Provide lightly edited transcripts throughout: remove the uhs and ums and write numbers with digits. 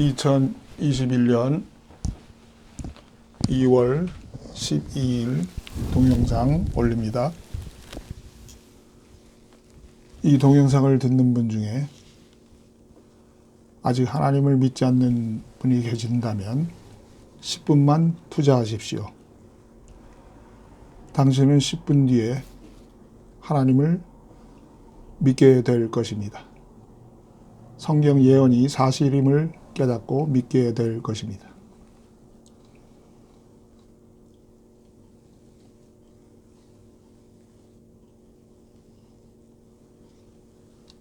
2021년 2월 12일 동영상 올립니다. 이 동영상을 듣는 분 중에 아직 하나님을 믿지 않는 분이 계신다면 10분만 투자하십시오. 당신은 10분 뒤에 하나님을 믿게 될 것입니다. 성경 예언이 사실임을 깨닫고 믿게 될 것입니다.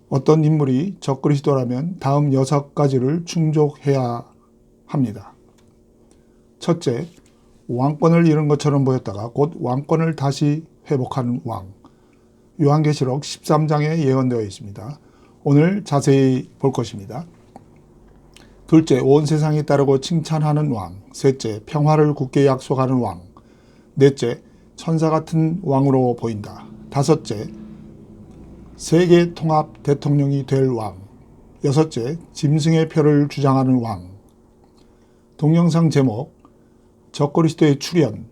어떤 인물이 적그리스도라면 다음 6가지를 충족해야 합니다. 첫째, 왕권을 잃은 것처럼 보였다가 곧 왕권을 다시 회복하는 왕. 요한계시록 13장에 예언되어 있습니다. 오늘 자세히 볼 것입니다. 둘째, 온 세상이 따르고 칭찬하는 왕. 셋째, 평화를 굳게 약속하는 왕. 넷째, 천사 같은 왕으로 보인다. 다섯째, 세계 통합 대통령이 될 왕. 여섯째, 짐승의 표를 주장하는 왕. 동영상 제목, 적그리스도의 출현.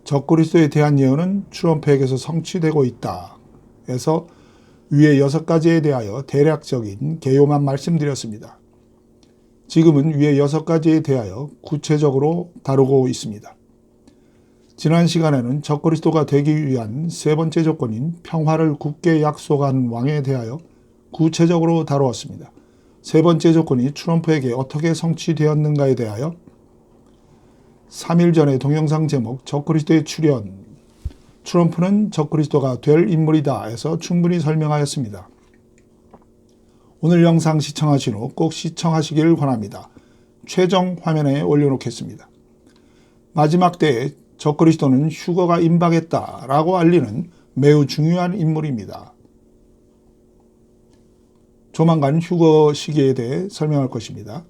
적그리스도에 대한 예언은 트럼프에게서 성취되고 있다. 에서 위의 6가지에 대하여 대략적인 개요만 말씀드렸습니다. 지금은 위의 6가지에 대하여 구체적으로 다루고 있습니다. 지난 시간에는 적그리스도가 되기 위한 세 번째 조건인 평화를 굳게 약속하는 왕에 대하여 구체적으로 다루었습니다. 세 번째 조건이 트럼프에게 어떻게 성취되었는가에 대하여 3일 전에 동영상 제목 적그리스도의 출현, 트럼프는 적그리스도가 될 인물이다 해서 충분히 설명하였습니다. 오늘 영상 시청하신 후 꼭 시청하시길 권합니다. 최종 화면에 올려놓겠습니다. 마지막 때에 적그리스도는 휴거가 임박했다라고 알리는 매우 중요한 인물입니다. 조만간 휴거 시기에 대해 설명할 것입니다.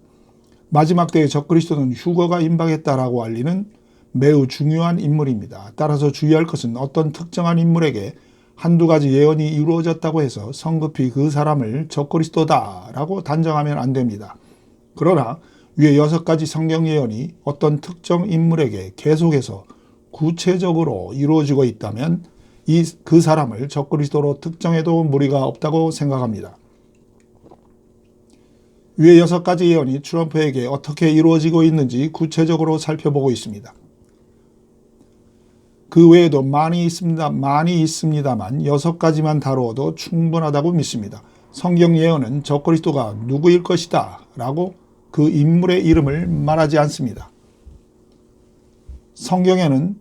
마지막 때에 적그리스도는 휴거가 임박했다라고 알리는 매우 중요한 인물입니다. 따라서 주의할 것은 어떤 특정한 인물에게 한두 가지 예언이 이루어졌다고 해서 성급히 그 사람을 적그리스도다라고 단정하면 안 됩니다. 그러나 위에 6가지 성경 예언이 어떤 특정 인물에게 계속해서 구체적으로 이루어지고 있다면 그 사람을 적그리스도로 특정해도 무리가 없다고 생각합니다. 위에 6가지 예언이 트럼프에게 어떻게 이루어지고 있는지 구체적으로 살펴보고 있습니다. 그 외에도 많이 있습니다만 6가지만 다루어도 충분하다고 믿습니다. 성경 예언은 적그리스도가 누구일 것이다 라고 그 인물의 이름을 말하지 않습니다. 성경에는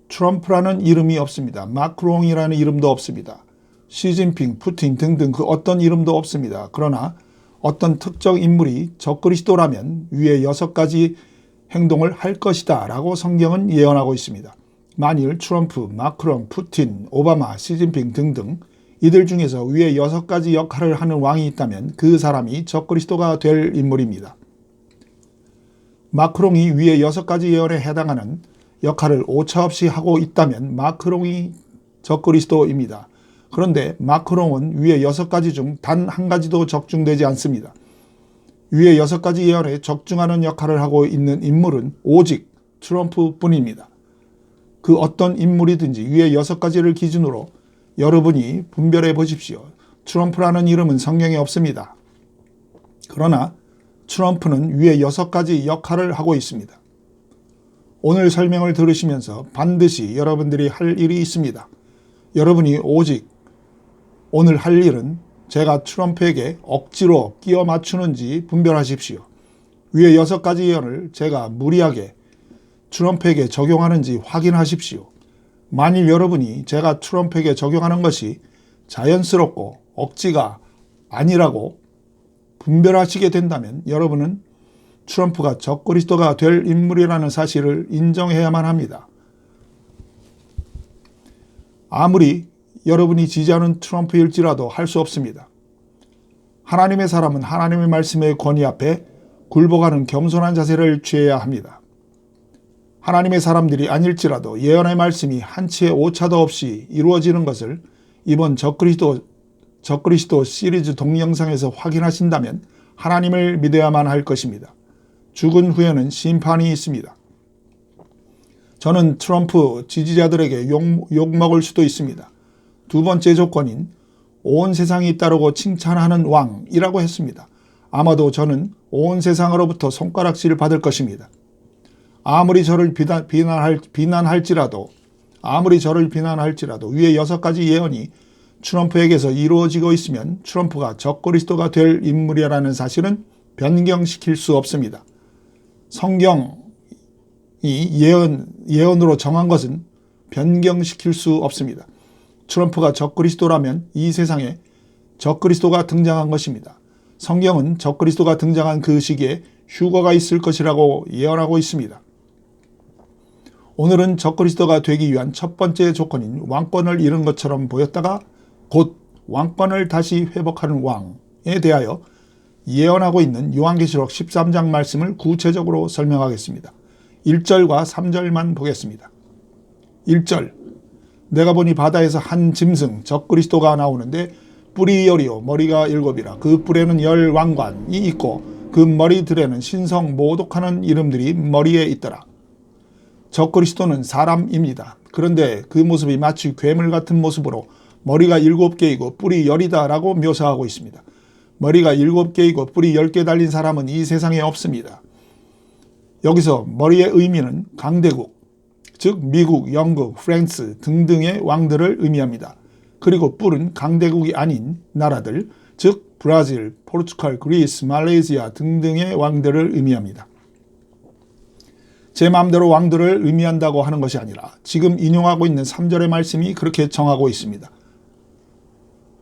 트럼프라는 이름이 없습니다. 마크롱이라는 이름도 없습니다. 시진핑, 푸틴 등등 그 어떤 이름도 없습니다. 그러나 어떤 특정 인물이 적그리스도라면 위에 6가지 행동을 할 것이다 라고 성경은 예언하고 있습니다. 만일 트럼프, 마크롱, 푸틴, 오바마, 시진핑 등등 이들 중에서 위에 6가지 역할을 하는 왕이 있다면 그 사람이 적그리스도가 될 인물입니다. 마크롱이 위에 6가지 예언에 해당하는 역할을 오차없이 하고 있다면 마크롱이 적그리스도입니다. 그런데 마크롱은 위에 6가지 중 단 한 가지도 적중되지 않습니다. 위에 6가지 예언에 적중하는 역할을 하고 있는 인물은 오직 트럼프뿐입니다. 그 어떤 인물이든지 위에 6가지를 기준으로 여러분이 분별해 보십시오. 트럼프라는 이름은 성경에 없습니다. 그러나 트럼프는 위에 6가지 역할을 하고 있습니다. 오늘 설명을 들으시면서 반드시 여러분들이 할 일이 있습니다. 여러분이 오직 오늘 할 일은 제가 트럼프에게 억지로 끼워 맞추는지 분별하십시오. 위에 6가지 예언을 제가 무리하게 트럼프에게 적용하는지 확인하십시오. 만일 여러분이 제가 트럼프에게 적용하는 것이 자연스럽고 억지가 아니라고 분별하시게 된다면 여러분은 트럼프가 적그리스도가 될 인물이라는 사실을 인정해야만 합니다. 아무리 여러분이 지지하는 트럼프일지라도 할 수 없습니다. 하나님의 사람은 하나님의 말씀의 권위 앞에 굴복하는 겸손한 자세를 취해야 합니다. 하나님의 사람들이 아닐지라도 예언의 말씀이 한치의 오차도 없이 이루어지는 것을 이번 적그리스도 시리즈 동영상에서 확인하신다면 하나님을 믿어야만 할 것입니다. 죽은 후에는 심판이 있습니다. 저는 트럼프 지지자들에게 욕먹을 수도 있습니다. 두 번째 조건인 온 세상이 따르고 칭찬하는 왕이라고 했습니다. 아마도 저는 온 세상으로부터 손가락질을 받을 것입니다. 아무리 저를 비난할지라도 위에 6가지 예언이 트럼프에게서 이루어지고 있으면 트럼프가 적그리스도가 될 인물이라는 사실은 변경시킬 수 없습니다. 성경이 예언으로 정한 것은 변경시킬 수 없습니다. 트럼프가 적그리스도라면 이 세상에 적그리스도가 등장한 것입니다. 성경은 적그리스도가 등장한 그 시기에 휴거가 있을 것이라고 예언하고 있습니다. 오늘은 적그리스도가 되기 위한 첫 번째 조건인 왕권을 잃은 것처럼 보였다가 곧 왕권을 다시 회복하는 왕에 대하여 예언하고 있는 요한계시록 13장 말씀을 구체적으로 설명하겠습니다. 1절과 3절만 보겠습니다. 1절, 내가 보니 바다에서 한 짐승 적그리스도가 나오는데 뿔이 10이요 머리가 7이라. 그 뿔에는 10 왕관이 있고 그 머리들에는 신성 모독하는 이름들이 머리에 있더라. 적그리스도는 사람입니다. 그런데 그 모습이 마치 괴물 같은 모습으로 머리가 7개이고 뿔이 10이다라고 묘사하고 있습니다. 머리가 7개이고 뿔이 10개 달린 사람은 이 세상에 없습니다. 여기서 머리의 의미는 강대국, 즉 미국, 영국, 프랑스 등등의 왕들을 의미합니다. 그리고 뿔은 강대국이 아닌 나라들, 즉 브라질, 포르투갈, 그리스, 말레이시아 등등의 왕들을 의미합니다. 제 마음대로 왕들을 의미한다고 하는 것이 아니라 지금 인용하고 있는 3절의 말씀이 그렇게 정하고 있습니다.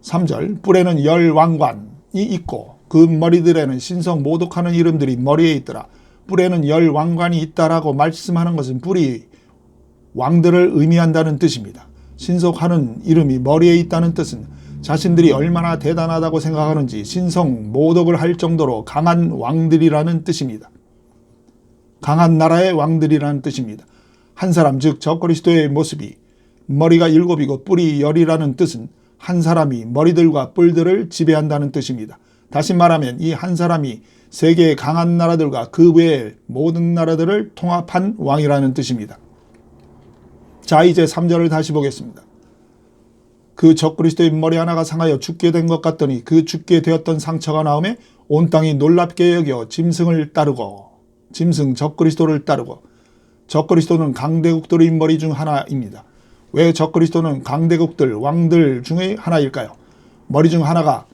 3절, 뿔에는 10 왕관이 있고 그 머리들에는 신성 모독하는 이름들이 머리에 있더라. 뿔에는 10 왕관이 있다라고 말씀하는 것은 뿔이 왕들을 의미한다는 뜻입니다. 신속하는 이름이 머리에 있다는 뜻은 자신들이 얼마나 대단하다고 생각하는지 신성 모독을 할 정도로 강한 왕들이라는 뜻입니다. 강한 나라의 왕들이라는 뜻입니다. 한 사람, 즉 적그리스도의 모습이 머리가 7이고 뿔이 10이라는 뜻은 한 사람이 머리들과 뿔들을 지배한다는 뜻입니다. 다시 말하면 이 한 사람이 세계의 강한 나라들과 그 외의 모든 나라들을 통합한 왕이라는 뜻입니다. 자, 이제 3절을 다시 보겠습니다. 그 적그리스도의 머리 하나가 상하여 죽게 된 것 같더니 그 죽게 되었던 상처가 나오매 온 땅이 놀랍게 여겨 짐승을 따르고, 짐승 적그리스도를 따르고, 적그리스도는 강대국들의 머리 중 하나입니다. 왜 적그리스도는 강대국들, 왕들 중의 하나일까요? 머리 중 하나가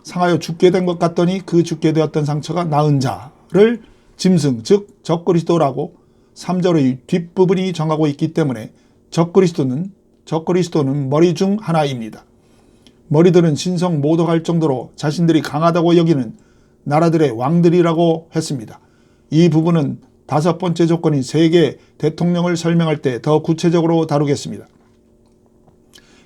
상하여 죽게 된 것 같더니 그 죽게 되었던 상처가 나은 자를 짐승, 즉 적그리스도라고 3절의 뒷부분이 정하고 있기 때문에 적그리스도는 머리 중 하나입니다. 머리들은 신성 모독할 정도로 자신들이 강하다고 여기는 나라들의 왕들이라고 했습니다. 이 부분은 5번째 조건인 세계 대통령을 설명할 때 더 구체적으로 다루겠습니다.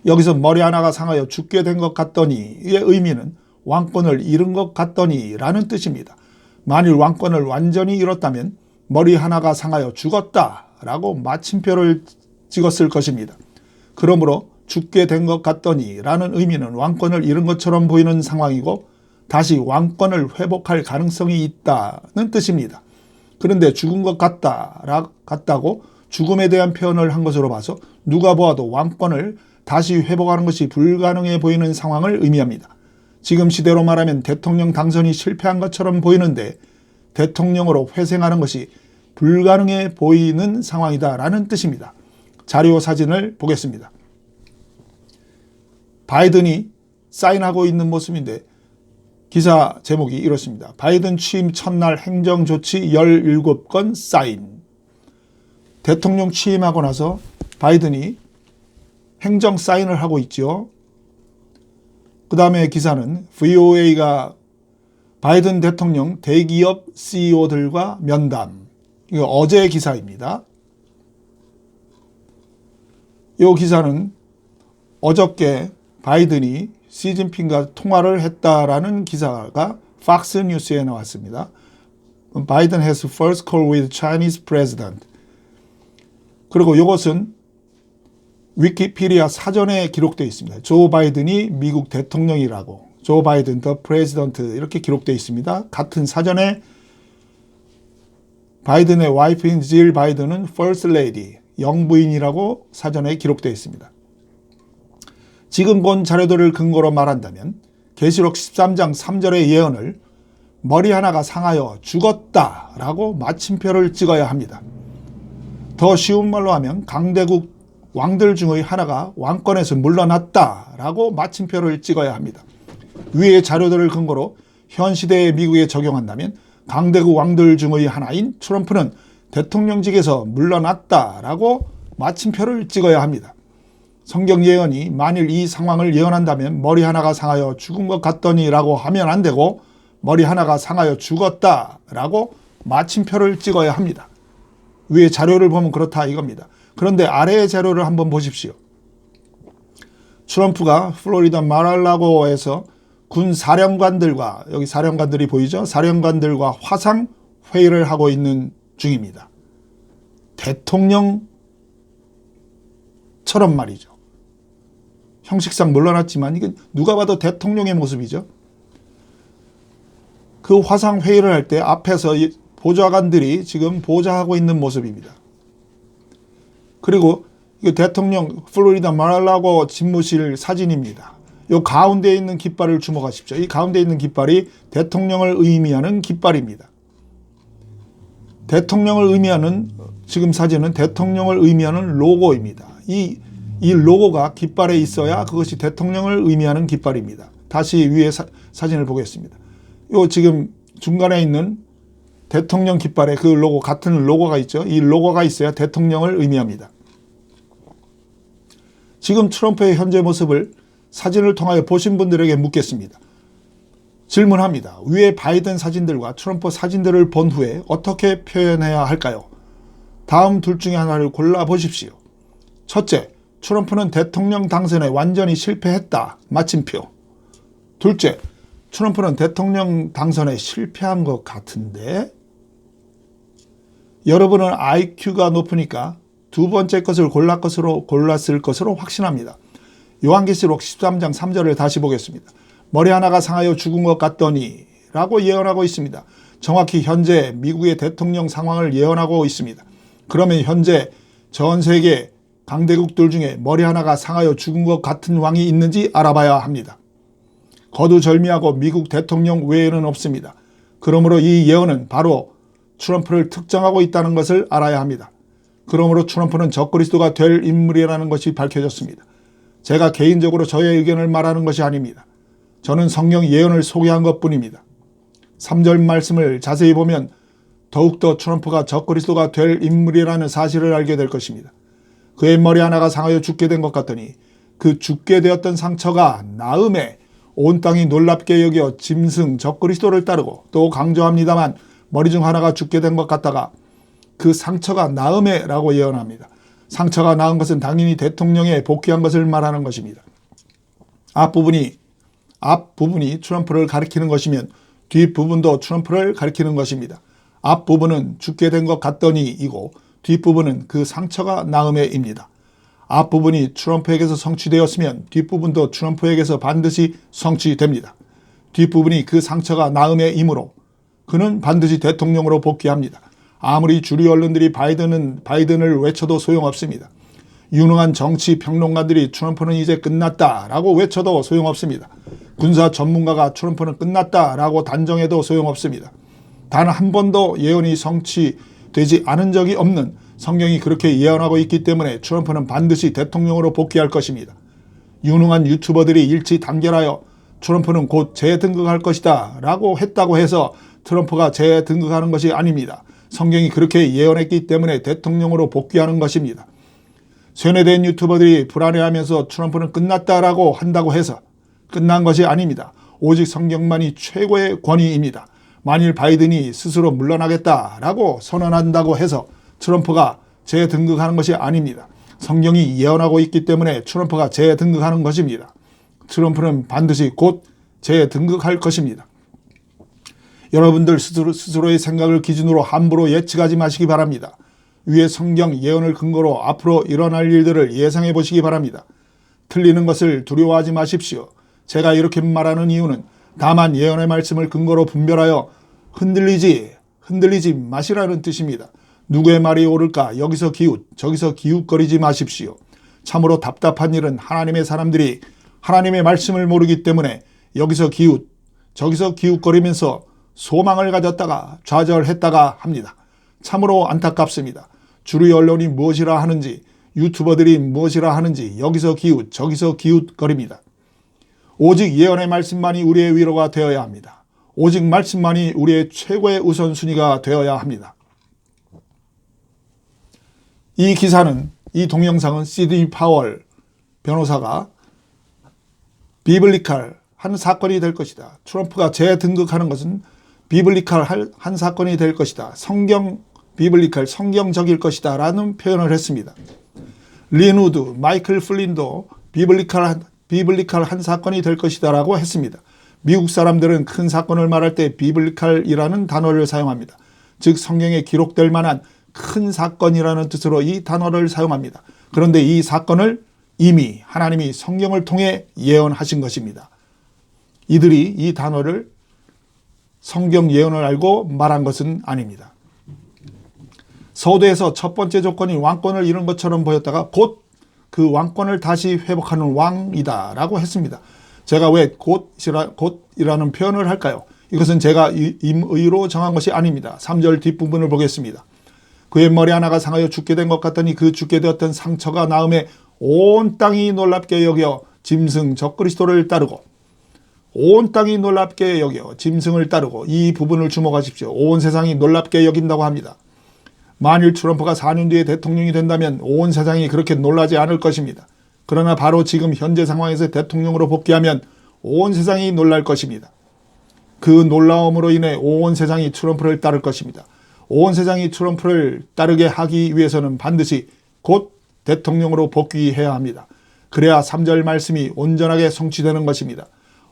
여기서 머리 하나가 상하여 죽게 된 것 같더니의 의미는 왕권을 잃은 것 같더니 라는 뜻입니다. 만일 왕권을 완전히 잃었다면 머리 하나가 상하여 죽었다라고 마침표를 찍었을 것입니다. 그러므로 죽게 된 것 같더니 라는 의미는 왕권을 잃은 것처럼 보이는 상황이고 다시 왕권을 회복할 가능성이 있다는 뜻입니다. 그런데 죽은 것 같다고 죽음에 대한 표현을 한 것으로 봐서 누가 보아도 왕권을 다시 회복하는 것이 불가능해 보이는 상황을 의미합니다. 지금 시대로 말하면 대통령 당선이 실패한 것처럼 보이는데 대통령으로 회생하는 것이 불가능해 보이는 상황이다라는 뜻입니다. 자료 사진을 보겠습니다. 바이든이 사인하고 있는 모습인데 기사 제목이 이렇습니다. 바이든 취임 첫날 행정조치 17건 사인. 대통령 취임하고 나서 바이든이 행정 사인을 하고 있죠. 그 다음에 기사는 VOA가 바이든 대통령 대기업 CEO들과 면담. 이거 어제 기사입니다. 이 기사는 어저께 바이든이 시진핑과 통화를 했다라는 기사가 팍스 뉴스에 나왔습니다. Biden has first call with Chinese president. 그리고 이것은 위키피디아 사전에 기록되어 있습니다. 조 바이든이 미국 대통령이라고 조 바이든 더 프레지던트 이렇게 기록되어 있습니다. 같은 사전에 바이든의 와이프인 질 바이든은 First Lady, 영부인이라고 사전에 기록되어 있습니다. 지금 본 자료들을 근거로 말한다면 계시록 13장 3절의 예언을 머리 하나가 상하여 죽었다라고 마침표를 찍어야 합니다. 더 쉬운 말로 하면 강대국 왕들 중의 하나가 왕권에서 물러났다라고 마침표를 찍어야 합니다. 위의 자료들을 근거로 현 시대의 미국에 적용한다면 강대국 왕들 중의 하나인 트럼프는 대통령직에서 물러났다라고 마침표를 찍어야 합니다. 성경 예언이 만일 이 상황을 예언한다면 머리 하나가 상하여 죽은 것 같더니라고 하면 안 되고 머리 하나가 상하여 죽었다라고 마침표를 찍어야 합니다. 위의 자료를 보면 그렇다 이겁니다. 그런데 아래의 자료를 한번 보십시오. 트럼프가 플로리다 마랄라고에서 군 사령관들과, 여기 사령관들이 보이죠? 사령관들과 화상 회의를 하고 있는 중입니다. 대통령처럼 말이죠. 형식상 물러났지만 이게 누가 봐도 대통령의 모습이죠. 그 화상 회의를 할 때 앞에서 보좌관들이 지금 보좌하고 있는 모습입니다. 그리고 이 대통령 플로리다 마랄라고 집무실 사진입니다. 이 가운데 있는 깃발을 주목하십시오. 이 가운데 있는 깃발이 대통령을 의미하는 깃발입니다. 대통령을 의미하는, 지금 사진은 대통령을 의미하는 로고입니다. 이 로고가 깃발에 있어야 그것이 대통령을 의미하는 깃발입니다. 다시 위에 사진을 보겠습니다. 요 지금 중간에 있는 대통령 깃발에 그 로고, 같은 로고가 있죠. 이 로고가 있어야 대통령을 의미합니다. 지금 트럼프의 현재 모습을 사진을 통하여 보신 분들에게 묻겠습니다. 질문합니다. 위에 바이든 사진들과 트럼프 사진들을 본 후에 어떻게 표현해야 할까요? 다음 둘 중에 하나를 골라보십시오. 첫째, 트럼프는 대통령 당선에 완전히 실패했다. 마침표. 둘째, 트럼프는 대통령 당선에 실패한 것 같은데? 여러분은 IQ가 높으니까 두 번째 것을 골랐을 것으로 확신합니다. 요한계시록 13장 3절을 다시 보겠습니다. 머리 하나가 상하여 죽은 것 같더니 라고 예언하고 있습니다. 정확히 현재 미국의 대통령 상황을 예언하고 있습니다. 그러면 현재 전 세계 강대국들 중에 머리 하나가 상하여 죽은 것 같은 왕이 있는지 알아봐야 합니다. 거두절미하고 미국 대통령 외에는 없습니다. 그러므로 이 예언은 바로 트럼프를 특정하고 있다는 것을 알아야 합니다. 그러므로 트럼프는 적그리스도가 될 인물이라는 것이 밝혀졌습니다. 제가 개인적으로 저의 의견을 말하는 것이 아닙니다. 저는 성경 예언을 소개한 것뿐입니다. 3절 말씀을 자세히 보면 더욱더 트럼프가 적그리스도가 될 인물이라는 사실을 알게 될 것입니다. 그의 머리 하나가 상하여 죽게 된 것 같더니 그 죽게 되었던 상처가 나음에 온 땅이 놀랍게 여겨 짐승 적그리스도를 따르고, 또 강조합니다만 머리 중 하나가 죽게 된 것 같다가 그 상처가 나음에 라고 예언합니다. 상처가 나은 것은 당연히 대통령에 복귀한 것을 말하는 것입니다. 앞부분이 트럼프를 가리키는 것이면 뒷부분도 트럼프를 가리키는 것입니다. 앞부분은 죽게 된 것 같더니 이고 뒷부분은 그 상처가 나음에입니다. 앞부분이 트럼프에게서 성취되었으면 뒷부분도 트럼프에게서 반드시 성취됩니다. 뒷부분이 그 상처가 나음에이므로 그는 반드시 대통령으로 복귀합니다. 아무리 주류 언론들이 바이든을 외쳐도 소용없습니다. 유능한 정치 평론가들이 트럼프는 이제 끝났다라고 외쳐도 소용없습니다. 군사 전문가가 트럼프는 끝났다라고 단정해도 소용없습니다. 단 한 번도 예언이 성취되지 않은 적이 없는 성경이 그렇게 예언하고 있기 때문에 트럼프는 반드시 대통령으로 복귀할 것입니다. 유능한 유튜버들이 일치 단결하여 트럼프는 곧 재등극할 것이다 라고 했다고 해서 트럼프가 재등극하는 것이 아닙니다. 성경이 그렇게 예언했기 때문에 대통령으로 복귀하는 것입니다. 세뇌된 유튜버들이 불안해하면서 트럼프는 끝났다라고 한다고 해서 끝난 것이 아닙니다. 오직 성경만이 최고의 권위입니다. 만일 바이든이 스스로 물러나겠다라고 선언한다고 해서 트럼프가 재등극하는 것이 아닙니다. 성경이 예언하고 있기 때문에 트럼프가 재등극하는 것입니다. 트럼프는 반드시 곧 재등극할 것입니다. 여러분들 스스로의 생각을 기준으로 함부로 예측하지 마시기 바랍니다. 위에 성경 예언을 근거로 앞으로 일어날 일들을 예상해 보시기 바랍니다. 틀리는 것을 두려워하지 마십시오. 제가 이렇게 말하는 이유는 다만 예언의 말씀을 근거로 분별하여 흔들리지 마시라는 뜻입니다. 누구의 말이 옳을까? 여기서 저기서 기웃거리지 마십시오. 참으로 답답한 일은 하나님의 사람들이 하나님의 말씀을 모르기 때문에 여기서 저기서 기웃거리면서 소망을 가졌다가 좌절했다가 합니다. 참으로 안타깝습니다. 주류의 언론이 무엇이라 하는지, 유튜버들이 무엇이라 하는지 여기서 저기서 기웃거립니다. 오직 예언의 말씀만이 우리의 위로가 되어야 합니다. 오직 말씀만이 우리의 최고의 우선순위가 되어야 합니다. 이 동영상은 시드니 파월 변호사가 비블리칼한 사건이 될 것이다. 트럼프가 재등극하는 것은 비블리칼한 사건이 될 것이다. 성경적일 것이다 라는 표현을 했습니다. 린 우드, 마이클 플린도 비블리칼한 사건이 될 것이다 라고 했습니다. 미국 사람들은 큰 사건을 말할 때 비블리칼이라는 단어를 사용합니다. 즉 성경에 기록될 만한 큰 사건이라는 뜻으로 이 단어를 사용합니다. 그런데 이 사건을 이미 하나님이 성경을 통해 예언하신 것입니다. 이들이 이 단어를 성경 예언을 알고 말한 것은 아닙니다. 서두에서 첫 번째 조건이 왕권을 잃은 것처럼 보였다가 곧 그 왕권을 다시 회복하는 왕이다 라고 했습니다. 제가 왜 곧이라는 표현을 할까요? 이것은 제가 임의로 정한 것이 아닙니다. 3절 뒷부분을 보겠습니다. 그의 머리 하나가 상하여 죽게 된 것 같더니 그 죽게 되었던 상처가 나음에 온 땅이 놀랍게 여겨 짐승 적그리스도를 따르고, 온 땅이 놀랍게 여겨 짐승을 따르고, 이 부분을 주목하십시오. 온 세상이 놀랍게 여긴다고 합니다. 만일 트럼프가 4년 뒤에 대통령이 된다면 온 세상이 그렇게 놀라지 않을 것입니다. 그러나 바로 지금 현재 상황에서 대통령으로 복귀하면 온 세상이 놀랄 것입니다. 그 놀라움으로 인해 온 세상이 트럼프를 따를 것입니다. 온 세상이 트럼프를 따르게 하기 위해서는 반드시 곧 대통령으로 복귀해야 합니다. 그래야 3절 말씀이 온전하게 성취되는 것입니다.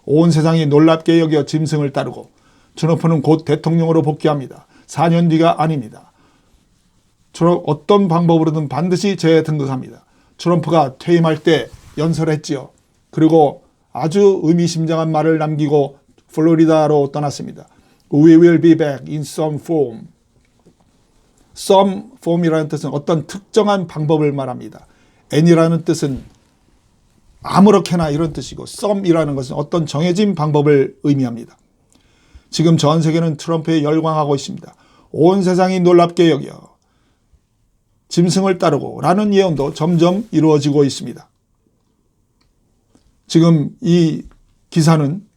온 세상이 놀랍게 여겨 짐승을 따르고, 트럼프는 곧 대통령으로 복귀합니다. 4년 뒤가 아닙니다. 어떤 방법으로든 반드시 재등극합니다. 트럼프가 퇴임할 때 연설했지요. 그리고 아주 의미심장한 말을 남기고 플로리다로 떠났습니다. We will be back in some form. some form이라는 뜻은 어떤 특정한 방법을 말합니다. any라는 뜻은 아무렇게나 이런 뜻이고 some이라는 것은 어떤 정해진 방법을 의미합니다. 지금 전 세계는 트럼프에 열광하고 있습니다. 온 세상이 놀랍게 여겨 짐승을 따르고 라는 예언도 점점 이루어지고 있습니다. 지금 이 기사는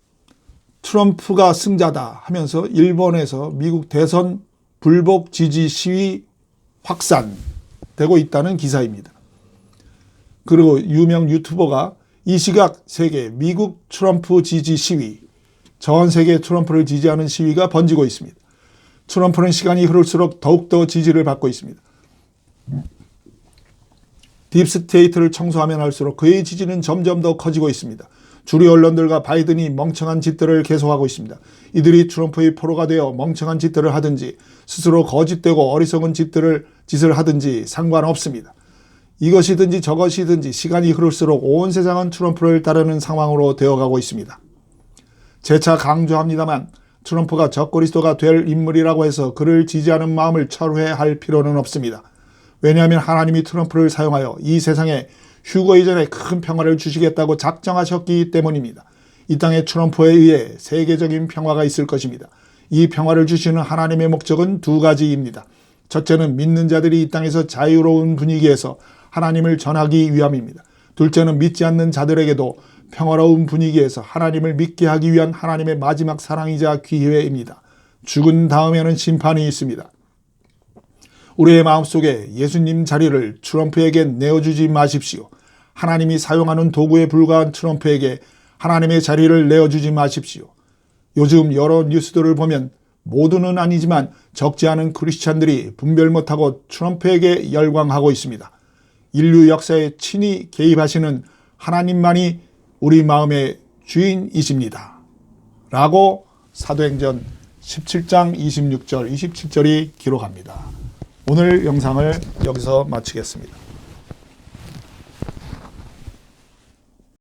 트럼프가 승자다 하면서 일본에서 미국 대선 불복 지지 시위 확산되고 있다는 기사입니다. 그리고 유명 유튜버가 이 시각 세계 미국 트럼프 지지 시위, 전 세계 트럼프를 지지하는 시위가 번지고 있습니다. 트럼프는 시간이 흐를수록 더욱더 지지를 받고 있습니다. 딥스테이트를 청소하면 할수록 그의 지지는 점점 더 커지고 있습니다. 주류 언론들과 바이든이 멍청한 짓들을 계속하고 있습니다. 이들이 트럼프의 포로가 되어 멍청한 짓들을 하든지 스스로 거짓되고 어리석은 짓을 하든지 상관없습니다. 이것이든지 저것이든지 시간이 흐를수록 온 세상은 트럼프를 따르는 상황으로 되어가고 있습니다. 재차 강조합니다만 트럼프가 적그리스도가 될 인물이라고 해서 그를 지지하는 마음을 철회할 필요는 없습니다. 왜냐하면 하나님이 트럼프를 사용하여 이 세상에 휴거 이전에 큰 평화를 주시겠다고 작정하셨기 때문입니다. 이 땅에 트럼프에 의해 세계적인 평화가 있을 것입니다. 이 평화를 주시는 하나님의 목적은 두 가지입니다. 첫째는 믿는 자들이 이 땅에서 자유로운 분위기에서 하나님을 전하기 위함입니다. 둘째는 믿지 않는 자들에게도 평화로운 분위기에서 하나님을 믿게 하기 위한 하나님의 마지막 사랑이자 기회입니다. 죽은 다음에는 심판이 있습니다. 우리의 마음속에 예수님 자리를 트럼프에게 내어주지 마십시오. 하나님이 사용하는 도구에 불과한 트럼프에게 하나님의 자리를 내어주지 마십시오. 요즘 여러 뉴스들을 보면 모두는 아니지만 적지 않은 크리스찬들이 분별 못하고 트럼프에게 열광하고 있습니다. 인류 역사에 친히 개입하시는 하나님만이 우리 마음의 주인이십니다. 라고 사도행전 17장 26절, 27절이 기록합니다. 오늘 영상을 여기서 마치겠습니다.